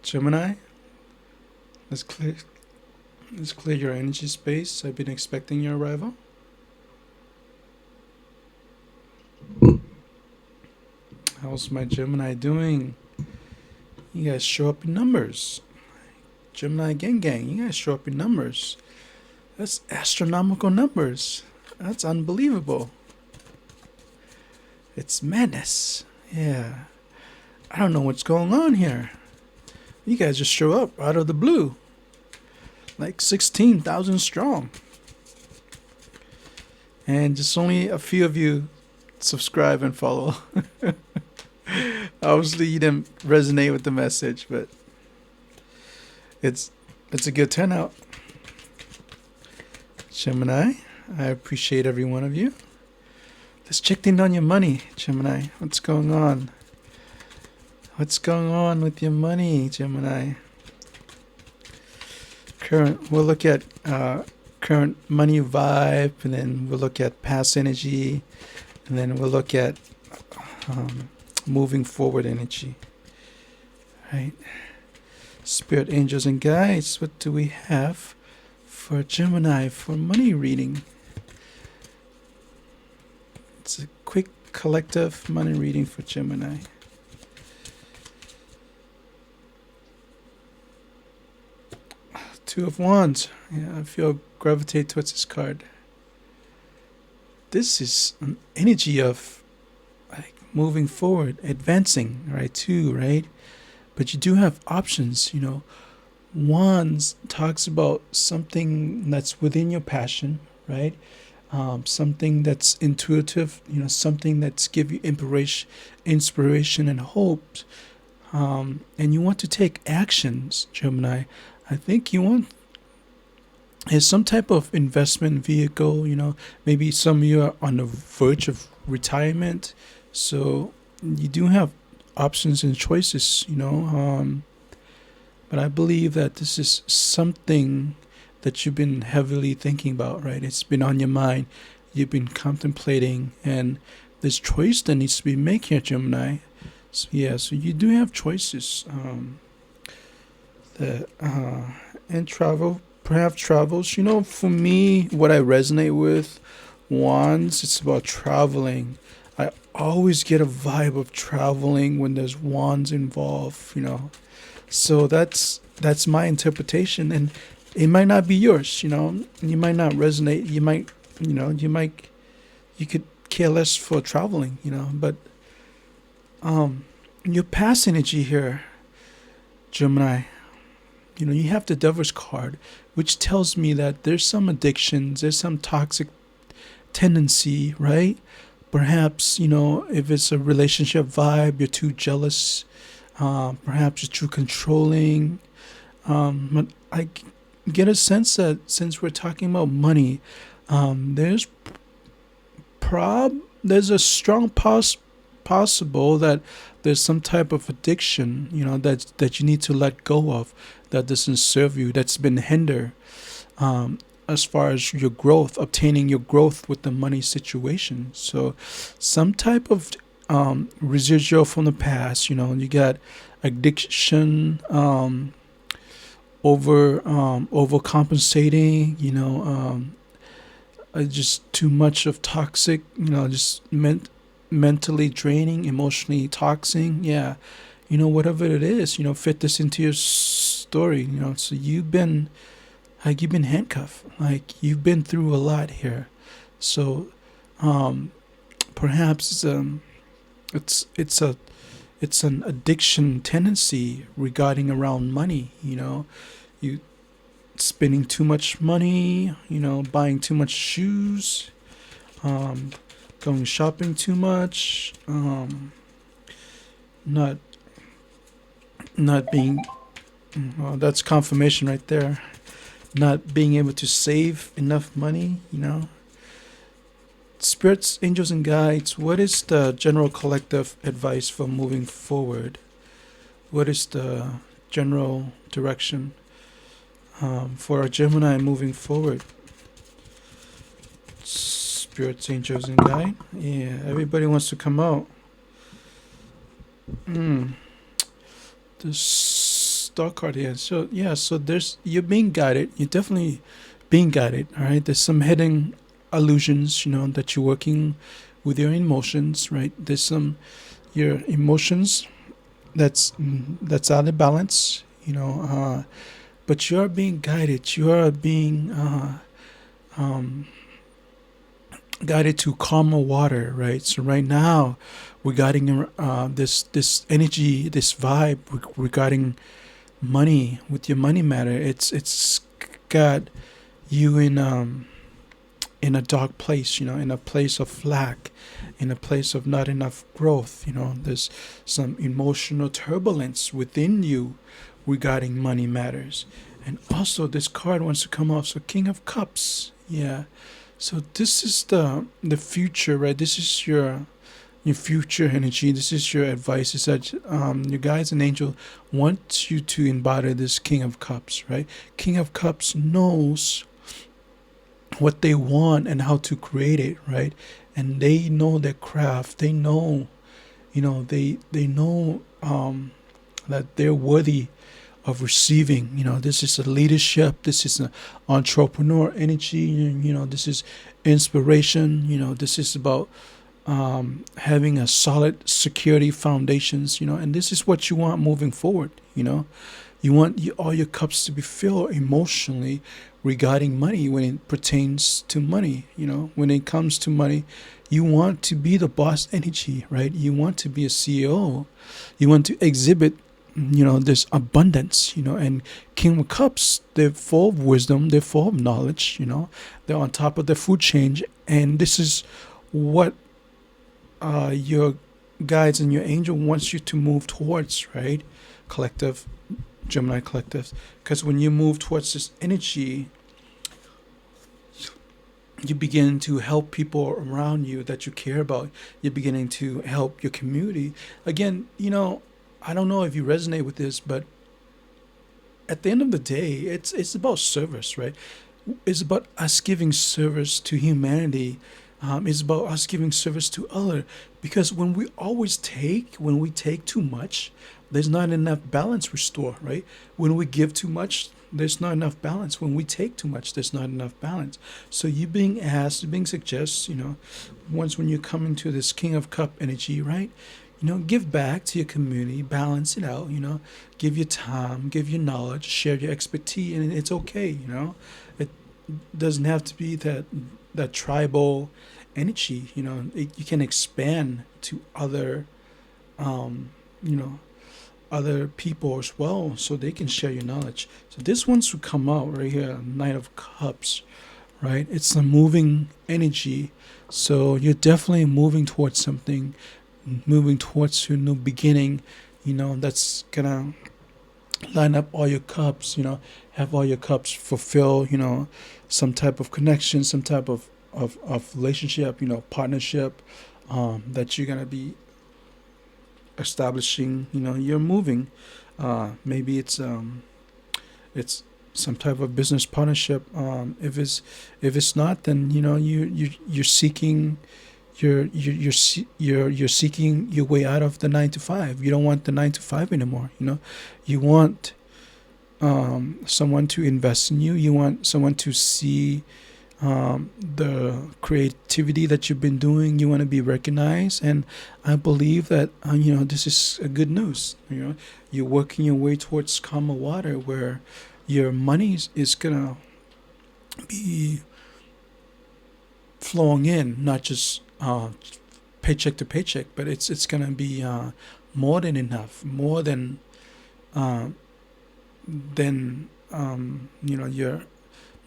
Gemini, let's clear let's clear your energy space. I've been expecting your arrival. How's my Gemini doing? You guys show up in numbers. Gemini gang, you guys show up in numbers. That's astronomical numbers. That's unbelievable. It's madness. Yeah. I don't know what's going on here. You guys just show up out of the blue. Like 16,000 strong. And just only a few of you subscribe and follow. Obviously you didn't resonate with the message, but it's a good turnout. Gemini, I appreciate every one of you. Let's check in on your money, Gemini. What's going on? What's going on with your money, Gemini? We'll look at current money vibe, and then we'll look at past energy, and then we'll look at moving forward energy. Right? Spirit, angels, and guides. What do we have for Gemini for money reading? It's a quick collective money reading for Gemini. Two of Wands. Yeah, I feel gravitate towards this card. This is an energy of like moving forward, advancing, right? Too, right? But you do have options, you know. Wands talks about something that's within your passion, right? Something that's intuitive, you know, something that's give you inspiration and hope. And you want to take actions, Gemini. I think you want is some type of investment vehicle, you know. Maybe some of you are on the verge of retirement, so you do have options and choices, you know. But I believe that this is something that you've been heavily thinking about, right? It's been on your mind, you've been contemplating, and there's choice that needs to be made here, Gemini. So yeah, so you do have choices. And travel, perhaps travels. You know, for me, what I resonate with Wands, it's about traveling. I always get a vibe of traveling when there's wands involved, you know. So that's my interpretation, and it might not be yours, you know. You might not resonate. You might, you know, you could care less for traveling, you know. But your past energy here, Gemini, you know, you have the Devil's card, which tells me that there's some addictions, there's some toxic tendency, right? Perhaps, you know, if it's a relationship vibe, you're too jealous. Perhaps you're too controlling. But I get a sense that since we're talking about money, there's a strong possible that there's some type of addiction, you know, that you need to let go of, that doesn't serve you, that's been hinder as far as your growth, obtaining your growth with the money situation. So some type of residual from the past, you know. You got addiction, overcompensating, you know, just too much of toxic, you know, just mentally draining, emotionally toxing. Yeah, you know, whatever it is, you know, fit this into your story, you know. So you've been handcuffed, like you've been through a lot here. So perhaps it's an addiction tendency regarding around money, you know. You spending too much money, you know, buying too much shoes, going shopping too much, not being, well, that's confirmation right there. Not being able to save enough money, you know. Spirits, angels, and guides, what is the general collective advice for moving forward? What is the general direction for a Gemini moving forward? Spirits, angels, and guide. Yeah, everybody wants to come out. The self-doubt card here. So yeah, so there's you're being guided. You're definitely being guided. All right. There's some hidden illusions, that you're working with your emotions. Right. There's some your emotions that's out of balance. But you are being guided. You are being um, guided to calmer water, right? So right now, regarding this energy, this vibe regarding money with your money matter, it's got you in a dark place, in a place of lack, in a place of not enough growth. There's some emotional turbulence within you regarding money matters. And also, this card wants to come off. So, King of Cups. Yeah. So this is the future, right? This is your future energy. This is your advice. Is that your guides and angel want you to embody this King of Cups, right? King of Cups knows what they want and how to create it, right? And they know their craft. They know, they know that they're worthy of receiving. This is a leadership. This is an entrepreneur energy. This is inspiration. This is about having a solid security foundations. And this is what you want moving forward. You want all your cups to be filled emotionally regarding money when it pertains to money. When it comes to money, you want to be the boss energy, right? You want to be a CEO. You want to exhibit this abundance, and King of Cups, they're full of wisdom, they're full of knowledge, they're on top of the food chain, and this is what your guides and your angel wants you to move towards, right? Collective, Gemini collective, because when you move towards this energy, you begin to help people around you that you care about. You're beginning to help your community. Again, I don't know if you resonate with this, but at the end of the day, it's about service, right? It's about us giving service to humanity. It's about us giving service to other. Because when we take too much, there's not enough balance restored, right? When we give too much, there's not enough balance. When we take too much, there's not enough balance. So you being asked, being suggested, once when you come into this King of Cup energy, right? Give back to your community, balance it out, give your time, give your knowledge, share your expertise, and it's okay, It doesn't have to be that tribal energy, you can expand to other, other people as well, so they can share your knowledge. So this one's to come out right here, Knight of Cups, right? It's a moving energy, so you're definitely moving towards something, moving towards your new beginning, that's gonna line up all your cups, have all your cups fulfill, some type of connection, some type of relationship, partnership, that you're gonna be establishing, you're moving. Maybe it's some type of business partnership. If it's not, then you're seeking you're seeking your way out of the 9 to 5. You don't want the 9 to 5 anymore. You want someone to invest in you. You want someone to see the creativity that you've been doing. You want to be recognized, and I believe that this is a good news. You're working your way towards calmer water, where your money is gonna be flowing in, not just paycheck to paycheck, but it's gonna be more than enough, more than your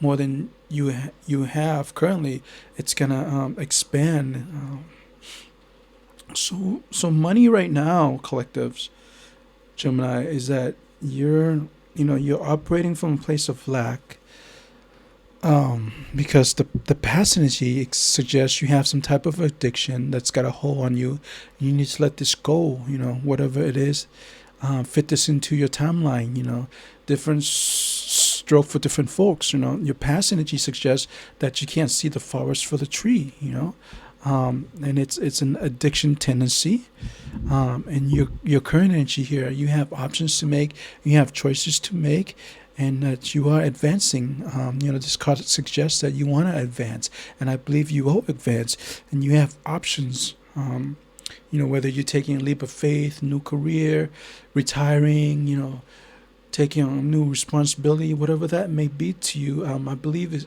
more than you have currently. It's gonna expand. So money right now, collectives, Gemini, is that you're operating from a place of lack. Because the past energy suggests you have some type of addiction that's got a hold on you. You need to let this go, whatever it is. Fit this into your timeline, different stroke for different folks. Your past energy suggests that you can't see the forest for the tree, and it's an addiction tendency. And your current energy here, you have options to make, you have choices to make, and that you are advancing. This card suggests that you want to advance, and I believe you will advance, and you have options. Whether you're taking a leap of faith, new career, retiring, taking on new responsibility, whatever that may be to you. I believe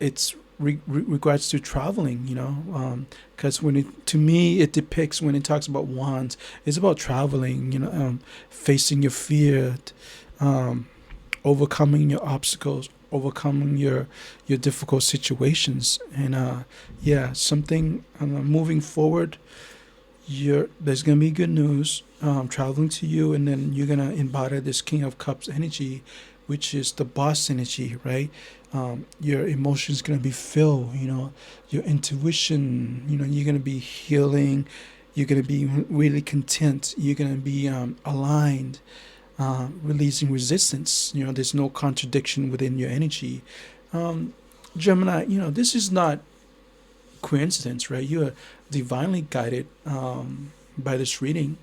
it's regards to traveling, because when it to me it depicts, when it talks about wands, it's about traveling, facing your fear, um, overcoming your obstacles, overcoming your difficult situations, and yeah, something moving forward. There's gonna be good news traveling to you, and then you're gonna embody this King of Cups energy, which is the boss energy, right? Your emotions gonna be filled, your intuition, you're gonna be healing, you're gonna be really content, you're gonna be aligned, releasing resistance. There's no contradiction within your energy. Gemini, this is not coincidence, right? You are divinely guided by this reading.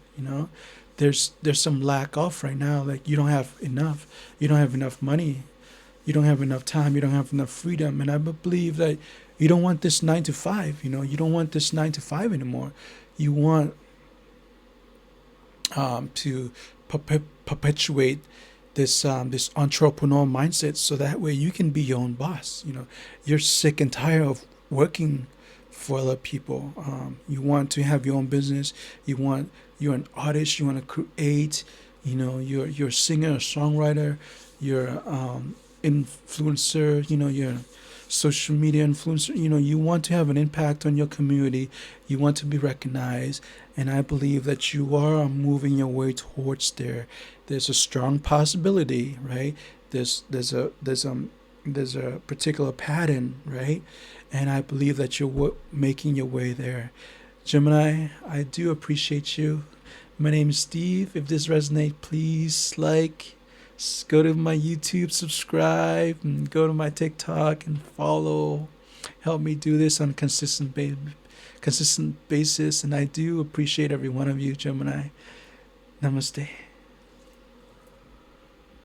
There's some lack of right now. Like you don't have enough. You don't have enough money. You don't have enough time. You don't have enough freedom. And I believe that you don't want this 9 to 5. You don't want this 9 to 5 anymore. You want to perpetuate this entrepreneur mindset, so that way you can be your own boss. You're sick and tired of working for other people. You want to have your own business. You're an artist. You want to create. You're a singer, a songwriter. You're influencer. You're a social media influencer. You want to have an impact on your community. You want to be recognized, and I believe that you are moving your way towards there. There's a strong possibility, right? There's a particular pattern, right? And I believe that you're making your way there. Gemini, I do appreciate you. My name is Steve. If this resonates, please go to my YouTube, subscribe, and go to my TikTok and follow. Help me do this on a consistent basis. And I do appreciate every one of you, Gemini. Namaste.